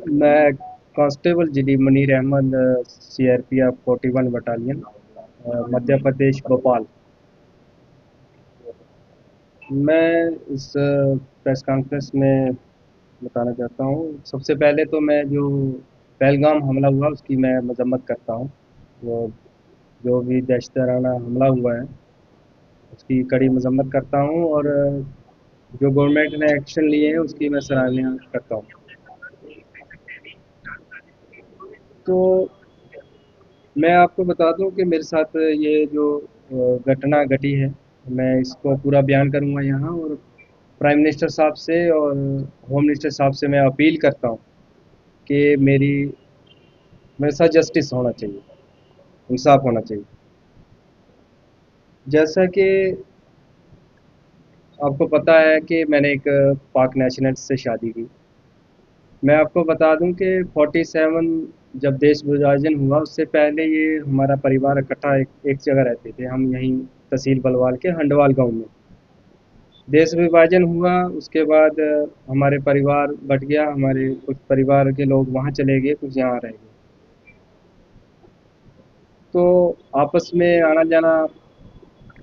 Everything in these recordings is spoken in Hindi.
मैं constable GD Munir Ahmad, CRPF 41 battalion, Madhya Pradesh Bhopal. मैं इस प्रेस कॉन्फ्रेंस में बताना चाहता हूँ। सबसे पहले तो मैं जो पहलगाम हमला हुआ उसकी मैं मजम्मत करता हूँ। वो जो भी दहशताना हमला हुआ है उसकी कड़ी मजम्मत करता हूँ, और जो गवर्नमेंट ने एक्शन लिए हैं उसकी मैं सराहना करता हूँ। तो मैं आपको बता दूं कि मेरे साथ ये जो घटना घटी है, मैं इसको पूरा बयान करूंगा यहाँ, और प्राइम मिनिस्टर साहब से और होम मिनिस्टर साहब से मैं अपील करता हूँ कि मेरे साथ जस्टिस होना चाहिए, इंसाफ होना चाहिए। जैसा कि आपको पता है कि मैंने एक पाक नेशनल से शादी की। मैं आपको बता दूं कि 47 जब देश विभाजन हुआ उससे पहले ये हमारा परिवार इकट्ठा एक जगह रहते थे। हम यहीं तहसील बलवाल के हंडवाल गांव में। देश विभाजन हुआ उसके बाद हमारे परिवार बँट गया। हमारे कुछ परिवार के लोग वहाँ चले गए, कुछ यहाँ रह गए। तो आपस में आना-जाना,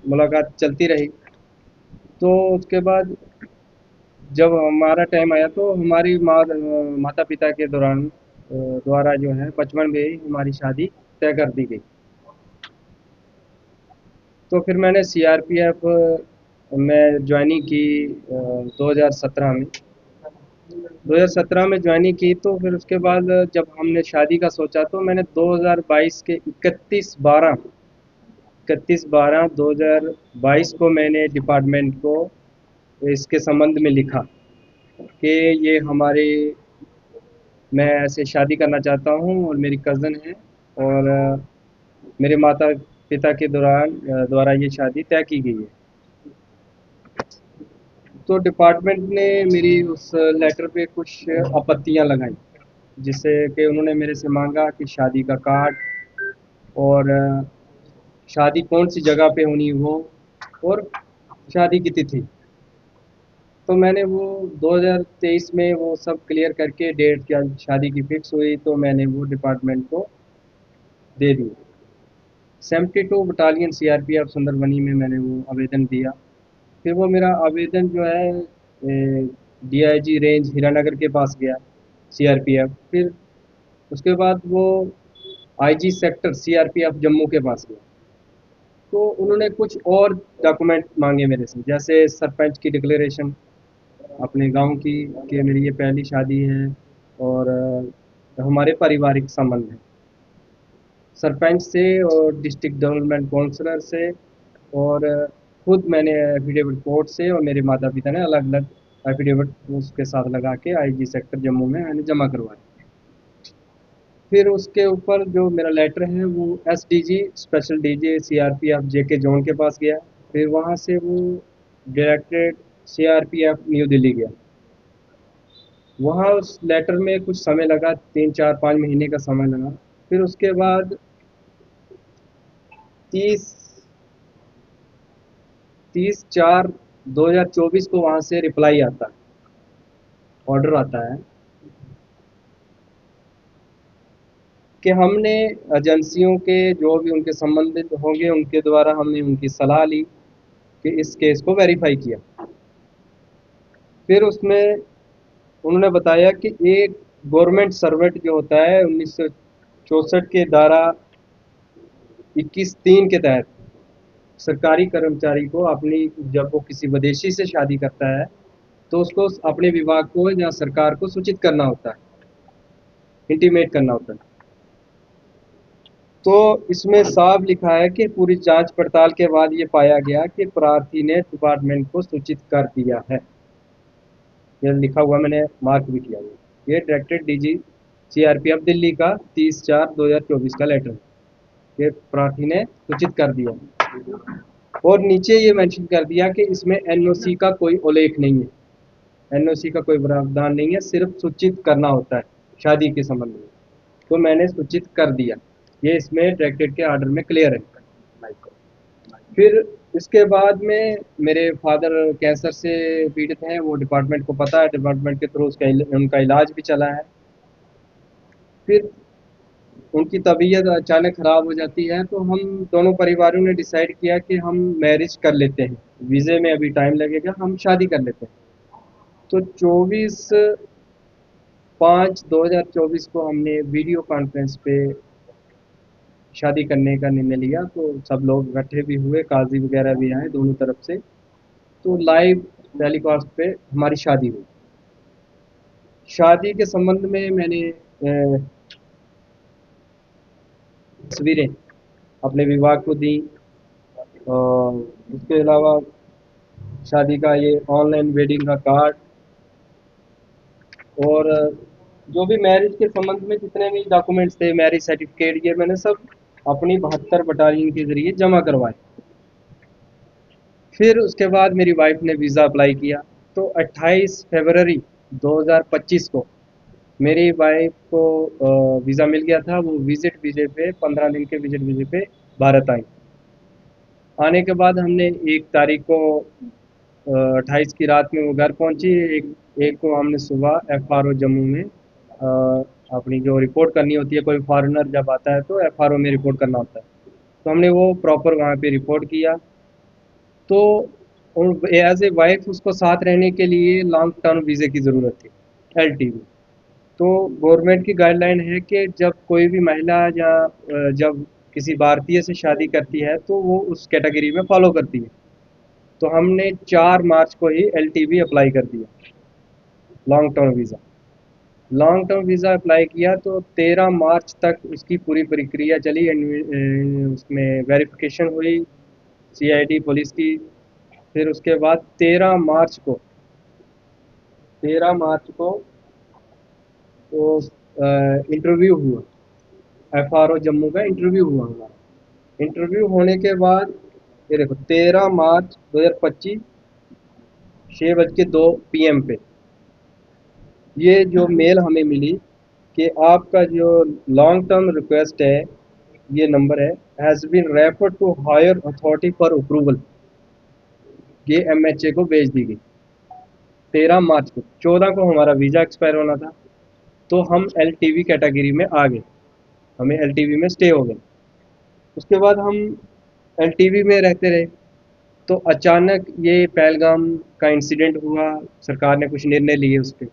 मुलाकात चलती रही। तो उसके बाद जब हमारा टाइम आया तो हमारी माता-पिता के द्वारा जो है बचपन में ही हमारी शादी तय कर दी गई। तो फिर मैंने सीआरपीएफ में जॉइनिंग की 2017 में। 2017 में ज्वाइनिंग की, तो फिर उसके बाद जब हमने शादी का सोचा तो मैंने 2022 के 2022 को मैंने डिपार्टमेंट को इसके संबंध में लिखा कि ये हमारे मैं ऐसे शादी करना चाहता हूँ और मेरी कज़न है, और मेरे माता पिता के द्वारा ये शादी तय की गई है। तो डिपार्टमेंट ने मेरी उस लेटर पे कुछ आपत्तियां लगाई, जिससे कि उन्होंने मेरे से मांगा कि शादी का कार्ड, और शादी कौन सी जगह पे होनी हो, और शादी की तिथि। तो मैंने वो 2023 में वो सब क्लियर करके डेट क्या शादी की फिक्स हुई, तो मैंने वो डिपार्टमेंट को दे दी। 72 बटालियन सीआरपीएफ सुंदरबनी में मैंने वो आवेदन दिया। फिर वो मेरा आवेदन जो है डीआईजी रेंज हीरानगर के पास गया, सीआरपीएफ। फिर उसके बाद वो आईजी सेक्टर सीआरपीएफ जम्मू के पास गया। तो उन्होंने कुछ और डॉक्यूमेंट मांगे मेरे से, जैसे सरपंच की डिक्लेरेशन अपने गांव की, कि मेरी ये पहली शादी है, और हमारे पारिवारिक संबंध है सरपंच से और डिस्ट्रिक्ट डेवलपमेंट काउंसलर से, और खुद मैंने एफिडेविट कोर्ट से और मेरे माता पिता ने अलग अलग एफिडेविट उसके साथ लगा के आईजी सेक्टर जम्मू में मैंने जमा करवाया। फिर उसके ऊपर जो मेरा लेटर है वो एसडीजी स्पेशल डीजी सीआरपीएफ जेके जोन के पास गया। फिर वहाँ से वो डायरेक्टेड सीआरपीएफ न्यू दिल्ली गया। वहाँ उस लेटर में कुछ समय लगा, 3 4 5 महीने का समय लगा। फिर उसके बाद 30 30/4/2024 को वहाँ से रिप्लाई आता है, ऑर्डर आता है कि हमने एजेंसियों के जो भी उनके संबंधित होंगे उनके द्वारा हमने उनकी सलाह ली कि इस केस को वेरीफाई किया। फिर उसमें उन्होंने बताया कि एक गवर्नमेंट सर्वेंट जो होता है 1964 के धारा 21(3) के तहत सरकारी कर्मचारी को अपनी जब वो किसी विदेशी से शादी करता है तो उसको अपने विभाग को या सरकार को सूचित करना होता है, इंटीमेट करना होता है। तो इसमें साफ लिखा है कि पूरी जांच पड़ताल के बाद ये पाया गया कि प्रार्थी ने डिपार्टमेंट को सूचित कर दिया है। ये लिखा हुआ मैंने मार्क भी किया हुआ। ये डायरेक्टेड डीजी सीआरपीएफ दिल्ली का 30/4/2024 का लेटर है। ये प्रार्थी ने सूचित कर दिया, और नीचे ये मेंशन कर दिया कि इसमें एनओसी का कोई उल्लेख नहीं है, एनओसी का कोई प्रावधान नहीं है, सिर्फ सूचित करना होता है शादी के संबंध में। तो मैंने सूचित कर दिया, ये इसमें डायरेक्टेड के आर्डर में क्लियर है। फिर इसके बाद में मेरे फादर कैंसर से पीड़ित हैं, वो डिपार्टमेंट को पता है, डिपार्टमेंट के थ्रू उनका इलाज भी चला है। फिर उनकी तबीयत अचानक ख़राब हो जाती है, तो हम दोनों परिवारों ने डिसाइड किया कि हम मैरिज कर लेते हैं। वीज़े में अभी टाइम लगेगा, हम शादी कर लेते हैं। तो 24/5/2024 को हमने वीडियो कॉन्फ्रेंस पे शादी करने का निर्णय लिया। तो सब लोग इकट्ठे भी हुए, काजी वगैरह भी आए दोनों तरफ से। तो लाइव टेलीकास्ट पे हमारी शादी हुई। शादी के संबंध में मैंने तस्वीरें अपने विवाह को दी, और उसके अलावा शादी का ये ऑनलाइन वेडिंग का कार्ड, और जो भी मैरिज के संबंध में जितने भी डॉक्यूमेंट्स थे, मैरिज सर्टिफिकेट, ये मैंने सब अपनी 72 बटालियन के ज़रिए जमा करवाए। फिर उसके बाद मेरी वाइफ ने वीज़ा अप्लाई किया। तो 28 फरवरी 2025 को मेरी वाइफ को वीज़ा मिल गया था। वो विज़िट वीज़े पे 15 दिन के विज़िट वीज़े पे भारत आई। आने के बाद हमने 1 तारीख को 28 की रात में वो घर पहुंची। एक को हमने सुबह एफआरओ जम्मू में अपनी जो रिपोर्ट करनी होती है, कोई फॉरेनर जब आता है तो एफआरओ में रिपोर्ट करना होता है। तो हमने वो प्रॉपर वहाँ पे रिपोर्ट किया। तो एज ए वाइफ उसको साथ रहने के लिए लॉन्ग टर्म वीज़े की ज़रूरत थी, एलटीवी। तो गवर्नमेंट की गाइडलाइन है कि जब कोई भी महिला या जब किसी भारतीय से शादी करती है तो वो उस कैटेगरी में फॉलो करती है। तो हमने 4 मार्च को ही एलटीवी अप्लाई कर दिया, long term visa. Long term visa apply किया तो 13 मार्च तक उसकी पूरी प्रक्रिया चली। उसमें वेरिफिकेशन हुई सीआईडी पुलिस की। फिर उसके बाद 13 मार्च को तो इंटरव्यू हुआ, एफआरओ जम्मू का इंटरव्यू हुआ हमारा। इंटरव्यू होने के बाद ये देखो 13 मार्च 2025 6:02 PM पे ये जो मेल हमें मिली कि आपका जो लॉन्ग टर्म रिक्वेस्ट है, ये नंबर है, has been referred to higher authority for approval. ये एमएचए को भेज दी गई 13 मार्च को। 14 को हमारा वीज़ा एक्सपायर होना था। तो हम एलटीवी कैटेगरी में आ गए, हमें एलटीवी में स्टे हो गए। उसके बाद हम एलटीवी में रहते रहे। तो अचानक ये पहलगाम का इंसिडेंट हुआ, सरकार ने कुछ निर्णय लिए उस पर।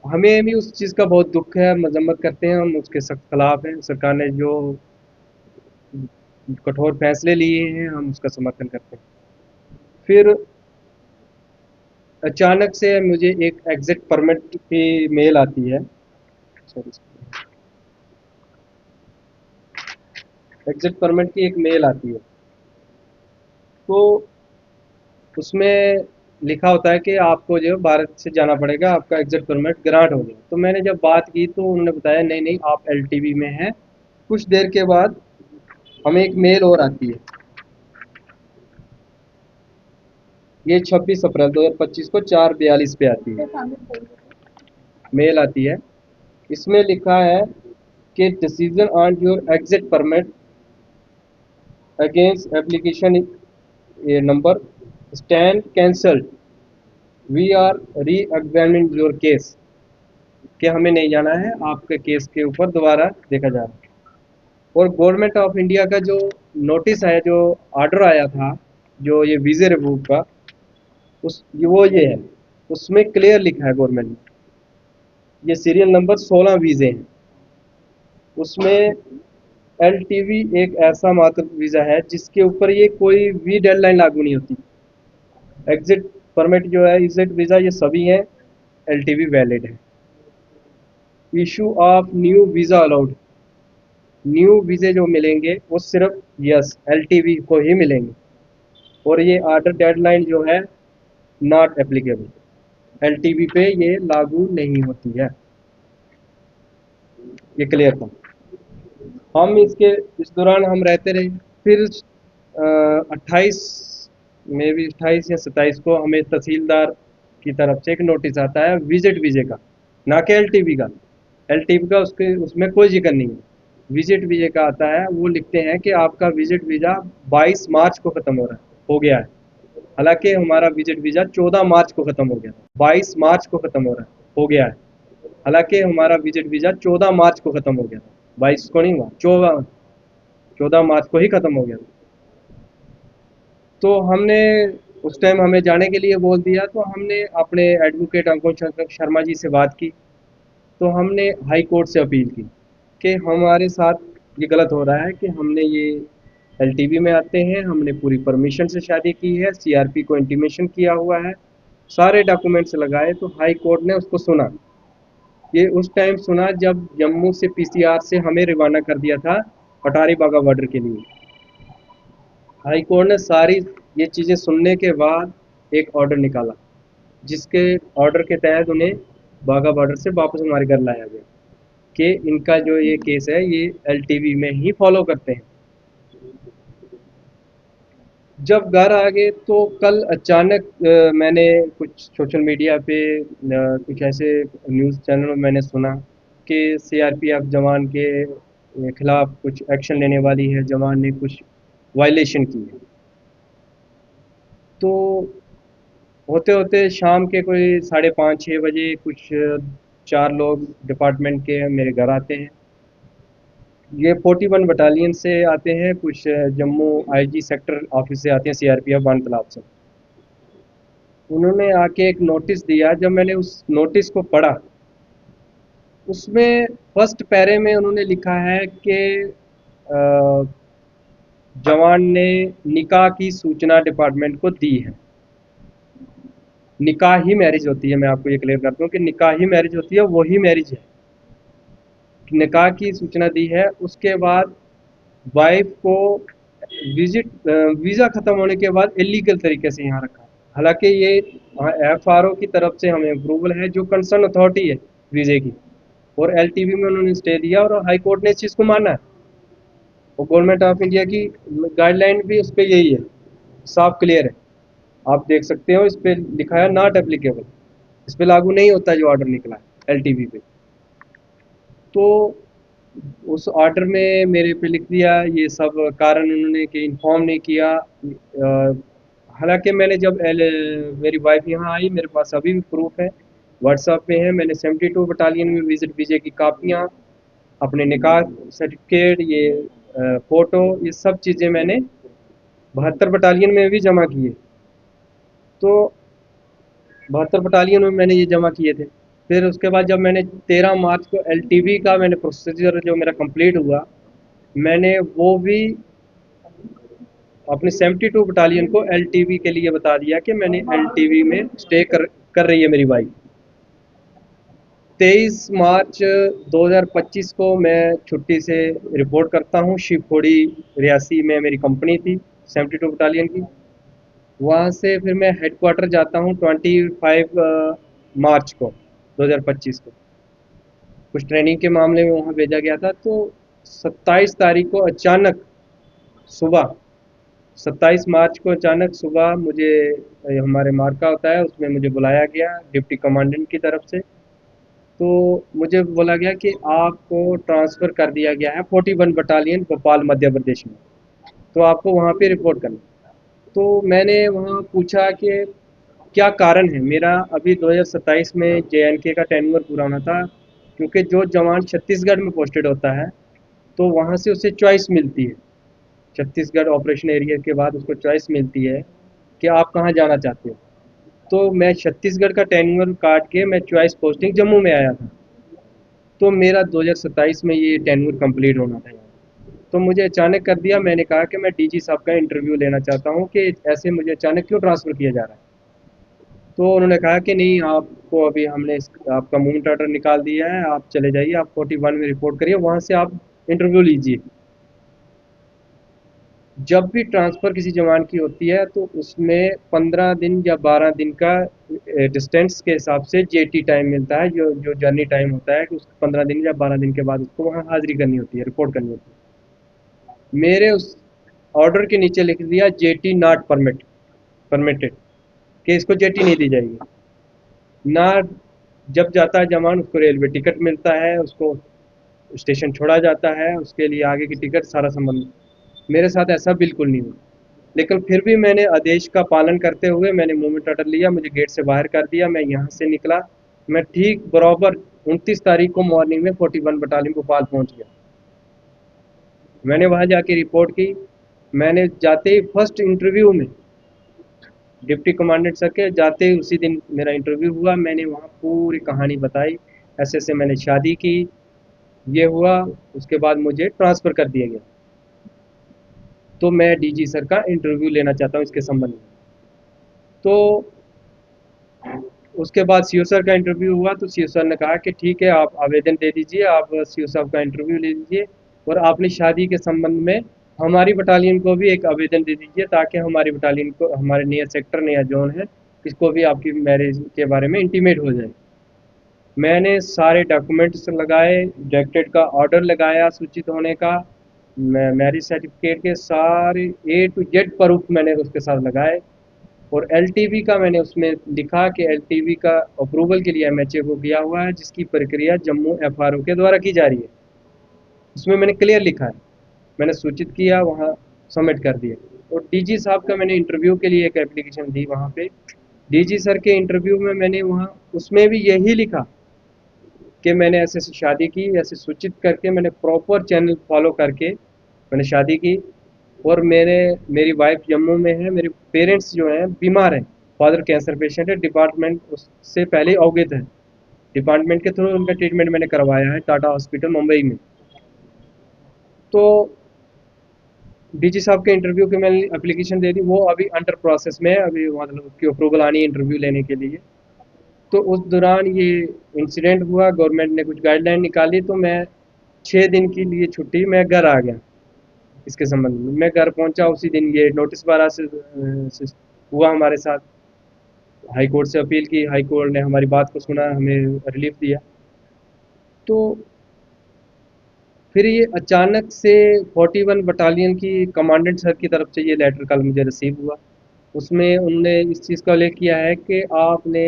हमें भी उस चीज़ का बहुत दुख है, मजम्मत करते हैं, हम उसके सख्त खिलाफ हैं। सरकार ने जो कठोर फैसले लिए हैं हम उसका समर्थन करते हैं। फिर अचानक से मुझे एक एग्जिट परमिट की मेल आती है। सॉरी, एग्जिट परमिट की एक मेल आती है। तो उसमें लिखा होता है कि आपको जो है भारत से जाना पड़ेगा, आपका एग्जिट परमिट ग्रांट हो गया। तो मैंने जब बात की तो उन्होंने बताया नहीं नहीं, आप एलटीवी में हैं। कुछ देर के बाद हमें एक मेल और आती है। ये 26 अप्रैल 2025 को 4:42 पे आती है, मेल आती है। इसमें लिखा है कि decision on your exit permit against application number stand cancelled, we are re examining your case. कि हमें नहीं जाना है, आपके केस के ऊपर दोबारा देखा जा रहा है। और गवर्नमेंट ऑफ इंडिया का जो नोटिस है, जो ऑर्डर आया था, जो ये वीज़े रिवोक का, वो ये है, उसमें क्लियर लिखा है गवर्नमेंट ने, ये सीरियल नंबर 16 वीज़े हैं। उसमें एलटीवी एक ऐसा मात्र वीज़ा है जिसके ऊपर ये कोई भी डेडलाइन लागू नहीं होती। एग्जिट परमिट जो है, एग्जिट वीज़ा, ये सभी हैं, एलटीवी वैलिड है। Issue of new visa allowed, new वीज़े जो मिलेंगे वो सिर्फ यस एलटीवी को ही मिलेंगे। और ये ऑर्डर डेडलाइन जो है नॉट एप्लीकेबल, एलटीवी पे ये लागू नहीं होती है। ये क्लियर था। हम इसके इस दौरान हम रहते रहे। फिर 28 में भी 28 या 27 को हमें तहसीलदार की तरफ से एक नोटिस आता है विजिट वीजे का, ना कि एलटीवी का। एलटीवी का उसके उसमें कोई जिक्र नहीं है। विजिट वीजे का आता है, वो लिखते हैं कि आपका विजिट वीज़ा 22 मार्च को ख़त्म हो गया है। हालांकि हमारा विजिट वीज़ा 14 मार्च को ख़त्म हो गया था, 22 मार्च को ख़त्म हो गया है। हालांकि हमारा विजिट वीज़ा 14 मार्च को ख़त्म हो गया था, 22 को नहीं हुआ, 14 मार्च को ही ख़त्म हो गया था। तो हमने उस टाइम हमें जाने के लिए बोल दिया, तो हमने अपने एडवोकेट अंकुश शर्मा जी से बात की। तो हमने हाई कोर्ट से अपील की कि हमारे साथ ये गलत हो रहा है कि हमने ये एलटीवी में आते हैं, हमने पूरी परमिशन से शादी की है, सीआरपी को इंटीमेशन किया हुआ है, सारे डॉक्यूमेंट्स लगाए। तो हाई कोर्ट ने उसको सुना। ये उस टाइम सुना जब जम्मू से पीसीआर से हमें रवाना कर दिया था अटारी बागा बॉर्डर के लिए। हाई कोर्ट ने सारी ये चीज़ें सुनने के बाद एक ऑर्डर निकाला, जिसके ऑर्डर के तहत उन्हें बागा बॉर्डर से वापस हमारे घर लाया गया कि इनका जो ये केस है ये एलटीवी में ही फॉलो करते हैं। जब घर आ गए तो कल अचानक मैंने कुछ सोशल मीडिया पे कुछ ऐसे न्यूज़ चैनल में मैंने सुना कि सीआरपीएफ जवान के खिलाफ कुछ एक्शन लेने वाली है, जवान ने कुछ वायलेशन की है। तो होते होते शाम के कोई 5:30-6 बजे कुछ 4 लोग डिपार्टमेंट के मेरे घर आते हैं। ये 41 बटालियन से आते हैं, कुछ जम्मू आईजी सेक्टर ऑफिस से आते हैं, सीआरपीएफ वन तालाब से। उन्होंने आके एक नोटिस दिया। जब मैंने उस नोटिस को पढ़ा, उसमें फर्स्ट पैरे में उन्होंने लिखा है कि अ, जवान ने निकाह की सूचना डिपार्टमेंट को दी है। निकाह ही मैरिज होती है, मैं आपको ये क्लियर करता हूँ कि निकाह ही मैरिज होती है, वही मैरिज है। निकाह की सूचना दी है, उसके बाद वाइफ को वीज़ा ख़त्म होने के बाद इलीगल तरीके से यहाँ रखा। हालांकि ये एफआरओ की तरफ से हमें अप्रूवल है, जो कंसर्न अथॉरिटी है वीज़े की, और एलटीवी में उन्होंने स्टे दिया और हाई कोर्ट ने इस चीज़ को माना है। और गवर्नमेंट ऑफ इंडिया की गाइडलाइन भी उस पर यही है, साफ क्लियर है। आप देख सकते हो इस पर लिखा है नॉट एप्लीकेबल, इस पर लागू नहीं होता जो ऑर्डर निकला है एलटीवी पे। तो उस ऑर्डर में मेरे पे लिख दिया ये सब कारण उन्होंने कि इन्फॉर्म नहीं किया। हालांकि मैंने जब मेरी वाइफ यहाँ आई, मेरे पास अभी भी प्रूफ है, व्हाट्सएप पे है। मैंने 72 बटालियन में विजिट वीजे की कापियाँ, अपने निकाह सर्टिफिकेट, ये फ़ोटो, ये सब चीज़ें मैंने 72 बटालियन में भी जमा किए। तो 72 बटालियन में मैंने ये जमा किए थे। फिर उसके बाद जब मैंने 13 मार्च को एलटीवी का मैंने प्रोसीजर जो मेरा कंप्लीट हुआ, मैंने वो भी अपने 72 बटालियन को एलटीवी के लिए बता दिया कि मैंने एलटीवी में स्टे कर रही है मेरी वाइफ। 23 मार्च 2025 को मैं छुट्टी से रिपोर्ट करता हूँ। शिवखोड़ी रियासी में मेरी कंपनी थी 72 बटालियन की। वहाँ से फिर मैं हेडक्वार्टर जाता हूँ 25 मार्च को 2025 को। कुछ ट्रेनिंग के मामले में वहाँ भेजा गया था। तो 27 तारीख को अचानक सुबह, 27 मार्च को अचानक सुबह मुझे हमारे मार्का होता है उसमें मुझे बुलाया गया डिप्टी कमांडेंट की तरफ से। तो मुझे बोला गया कि आपको ट्रांसफ़र कर दिया गया है 41 बटालियन भोपाल मध्य प्रदेश में, तो आपको वहाँ पे रिपोर्ट करना है। तो मैंने वहाँ पूछा कि क्या कारण है। मेरा अभी 2027 में जेएनके का टेन्योर पूरा होना था, क्योंकि जो जवान छत्तीसगढ़ में पोस्टेड होता है तो वहाँ से उसे चॉइस मिलती है। छत्तीसगढ़ ऑपरेशन एरिया के बाद उसको चॉइस मिलती है कि आप कहाँ जाना चाहते हो। तो मैं छत्तीसगढ़ का टेन्योर काट के मैं चॉइस पोस्टिंग जम्मू में आया था। तो मेरा 2027 में ये टेन्योर कंप्लीट होना था यहाँ। तो मुझे अचानक कर दिया। मैंने कहा कि मैं डीजी साहब का इंटरव्यू लेना चाहता हूँ कि ऐसे मुझे अचानक क्यों ट्रांसफ़र किया जा रहा है। तो उन्होंने कहा कि नहीं, आपको अभी हमने आपका मूवमेंट ऑर्डर निकाल दिया है, आप चले जाइए, आप 41 में रिपोर्ट करिए, वहाँ से आप इंटरव्यू लीजिए। जब भी ट्रांसफ़र किसी जवान की होती है तो उसमें 15 दिन या 12 दिन का डिस्टेंस के हिसाब से जेटी टाइम मिलता है, जो जो जर्नी टाइम होता है कि उस 15 दिन या 12 दिन के बाद उसको वहाँ हाज़िरी करनी होती है, रिपोर्ट करनी होती है। मेरे उस ऑर्डर के नीचे लिख दिया जेटी नॉट परमिटेड, कि इसको जेटी नहीं दी जाएगी ना। जब जाता है जवान उसको रेलवे टिकट मिलता है, उसको स्टेशन छोड़ा जाता है, उसके लिए आगे की टिकट सारा संबंध। मेरे साथ ऐसा बिल्कुल नहीं हुआ, लेकिन फिर भी मैंने आदेश का पालन करते हुए मैंने मूवमेंट ऑर्डर लिया, मुझे गेट से बाहर कर दिया, मैं यहाँ से निकला। मैं ठीक बराबर 29 तारीख को मॉर्निंग में 41 बटालियन भोपाल पहुँच गया। मैंने वहाँ जाके रिपोर्ट की। मैंने जाते ही फर्स्ट इंटरव्यू में डिप्टी कमांडेंट सर के जाते ही उसी दिन मेरा इंटरव्यू हुआ। मैंने वहाँ पूरी कहानी बताई, ऐसे ऐसे मैंने शादी की, ये हुआ। उसके बाद मुझे ट्रांसफ़र कर दिया गया। तो मैं डीजी सर का इंटरव्यू लेना चाहता हूँ इसके संबंध में। तो उसके बाद सीओ सर का इंटरव्यू हुआ, तो सीओ सर ने कहा कि ठीक है, आप आवेदन दे दीजिए, आप सीओ साहब का इंटरव्यू ले लीजिए, और आपने शादी के संबंध में हमारी बटालियन को भी एक आवेदन दे दीजिए, ताकि हमारी बटालियन को, हमारे नया सेक्टर, नया जोन है, इसको भी आपकी मैरिज के बारे में इंटीमेट हो जाए। मैंने सारे डॉक्यूमेंट्स लगाए, डायरेक्टेड का ऑर्डर लगाया सूचित होने का, मैरिज सर्टिफिकेट के सारे ए टू जेड प्रूफ मैंने उसके साथ लगाए। और एलटीवी का मैंने उसमें लिखा कि एलटीवी का अप्रूवल के लिए एमएचए को किया हुआ है, जिसकी प्रक्रिया जम्मू एफआरओ के द्वारा की जा रही है। उसमें मैंने क्लियर लिखा है। मैंने सूचित किया, वहाँ सबमिट कर दिया। और डीजी साहब का मैंने इंटरव्यू के लिए एक एप्लीकेशन दी वहाँ पे। डीजी सर के इंटरव्यू में मैंने वहाँ उसमें भी यही लिखा कि मैंने ऐसे ऐसे शादी की, ऐसे सूचित करके मैंने प्रॉपर चैनल फॉलो करके मैंने शादी की। और मेरी वाइफ जम्मू में है, मेरे पेरेंट्स जो हैं बीमार हैं, फादर कैंसर पेशेंट है, डिपार्टमेंट उससे पहले ही अवगत है। डिपार्टमेंट के थ्रू उनका ट्रीटमेंट मैंने करवाया है टाटा हॉस्पिटल मुंबई में। तो डीजी साहब के इंटरव्यू की मैंने एप्लीकेशन दे दी, वो अभी अंडर प्रोसेस में है, अभी मतलब उसकी अप्रूवल आनी है इंटरव्यू लेने के लिए। तो उस दौरान ये इंसिडेंट हुआ, गवर्नमेंट ने कुछ गाइडलाइन निकाली, तो मैं 6 दिन के लिए छुट्टी मैं घर आ गया। इसके संबंध में मैं घर पहुंचा उसी दिन ये नोटिस 12 से हुआ हमारे साथ। हाई कोर्ट से अपील की, हाई कोर्ट ने हमारी बात को सुना, हमें रिलीफ दिया। तो फिर ये अचानक से 41 बटालियन की कमांडेंट सर की तरफ से ये लेटर कल मुझे रिसीव हुआ। उसमें उन्होंने इस चीज़ का उल्लेख किया है कि आपने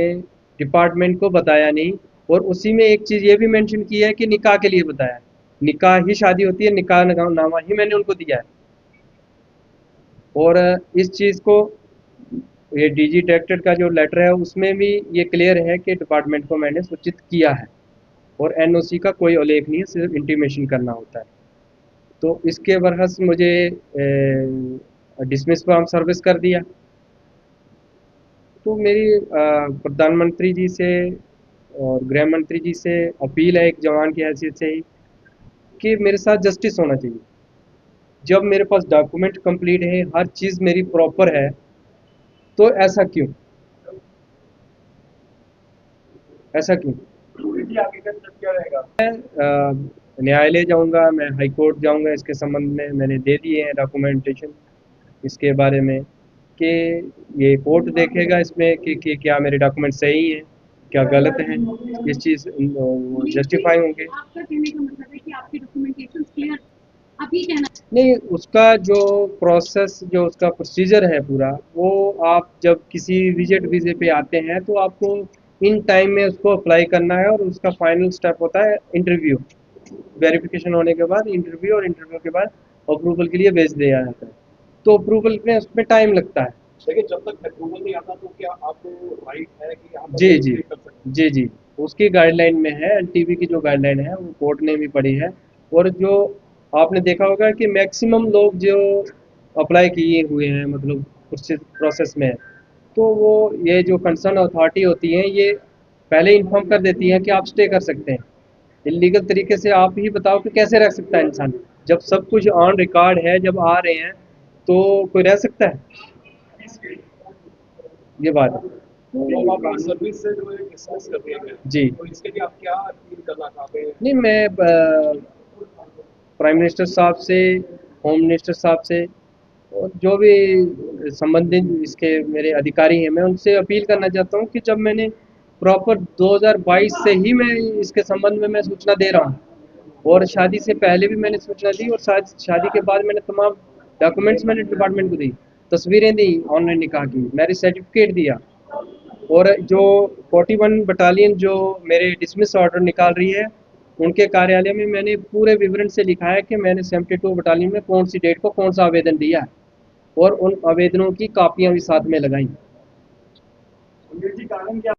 डिपार्टमेंट को बताया नहीं, और उसी में एक चीज़ ये भी मेंशन की है कि निकाह के लिए बताया। निकाह ही शादी होती है, निकाह नामा ही मैंने उनको दिया है। और इस चीज़ को, ये डीजी डायरेक्टर का जो लेटर है उसमें भी ये क्लियर है कि डिपार्टमेंट को मैंने सूचित किया है, और एनओसी का कोई उल्लेख नहीं है, सिर्फ इंटीमेशन करना होता है। तो इसके बरहस मुझे डिसमिस फ्रॉम सर्विस कर दिया। तो मेरी प्रधानमंत्री जी से और गृह मंत्री जी से अपील है, एक जवान की हैसियत से ही, कि मेरे साथ जस्टिस होना चाहिए। जब मेरे पास डॉक्यूमेंट कंप्लीट है, हर चीज़ मेरी प्रॉपर है, तो ऐसा क्यों, ऐसा क्यों? न्यायालय जाऊंगा, मैं हाई कोर्ट जाऊंगा, इसके संबंध में मैंने दे दिए हैं डॉक्यूमेंटेशन इसके बारे में, कि ये कोर्ट देखेगा इसमें कि क्या मेरे डॉक्यूमेंट सही हैं, क्या गलत हैं, इस चीज़ जस्टिफाई होंगे। आपका कहने का मतलब है कि आपके डॉक्यूमेंटेशन क्लियर, आप ये कहना नहीं, उसका जो प्रोसेस, जो उसका प्रोसीजर है पूरा, वो आप जब किसी विजिट वीज़े पे आते हैं तो आपको इन टाइम में उसको अप्लाई करना है, और उसका फाइनल स्टेप होता है इंटरव्यू। वेरिफिकेशन होने के बाद इंटरव्यू, और इंटरव्यू के बाद अप्रूवल के लिए भेज दिया जाता है। तो अप्रूवल में उसमें टाइम लगता है। लेकिन जब तक अप्रूवल नहीं आता तो क्या आपको राइट है कि आप जी जी कर सकते हैं? जी जी, उसकी गाइडलाइन में है, एलटीवी की जो गाइडलाइन है वो कोर्ट ने भी पढ़ी है। और जो आपने देखा होगा कि मैक्सिमम लोग जो अप्लाई किए हुए हैं, मतलब प्रोसेस में, तो वो ये जो कंसर्न अथॉरिटी होती है, ये पहले इन्फॉर्म कर देती है कि आप स्टे कर सकते हैं। इलीगल तरीके से आप ही बताओ कि कैसे रह सकता है इंसान, जब सब कुछ ऑन रिकॉर्ड है, जब आ रहे हैं, तो कोई रह सकता है? ये बात है। तो आप सर्विस से जो है डिस्कस कर दिया गया, जी। तो इसके लिए आप क्या अपील करना चाहते हैं? नहीं, मैं प्राइम मिनिस्टर साहब से, होम मिनिस्टर साहब से, और जो भी संबंधित इसके मेरे अधिकारी हैं, मैं उनसे अपील करना चाहता हूँ कि जब मैंने प्रॉपर 2022 से ही मैं इसके संबंध में मैं सूचना दे रहा हूँ, और शादी से पहले भी मैंने सूचना दी, और शादी के बाद मैंने तमाम डॉक्यूमेंट्स मैंने डिपार्टमेंट को दी, तस्वीरें दी ऑनलाइन निकाह की, मैरिज सर्टिफिकेट दिया। और जो 41 बटालियन जो मेरे डिसमिस ऑर्डर निकाल रही है, उनके कार्यालय में मैंने पूरे विवरण से लिखा है कि मैंने 72 बटालियन में कौन सी डेट को कौन सा आवेदन दिया है, और उन आवेदनों की कापियां भी साथ में लगाई। मुंगेर जी कारण क्या